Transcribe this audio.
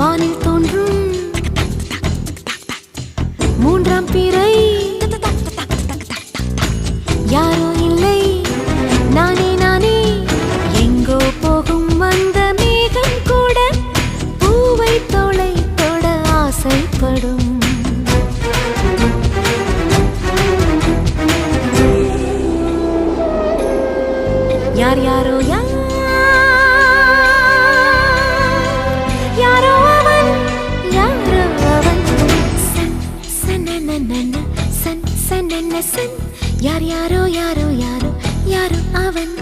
வானில் தோன்றும் மூன்றாம் பிறை யாரோ இல்லை நானே நானே எங்கோ போகும் அந்த மேகம் கூட பூவை தோளை தொட ஆசைப்படும் யார் யாரோ யாரோ அவன் யாரோ அவன் சன் சன் சன் சன் சன் யார் யாரோ யாரோ யாரோ யாரோ அவன்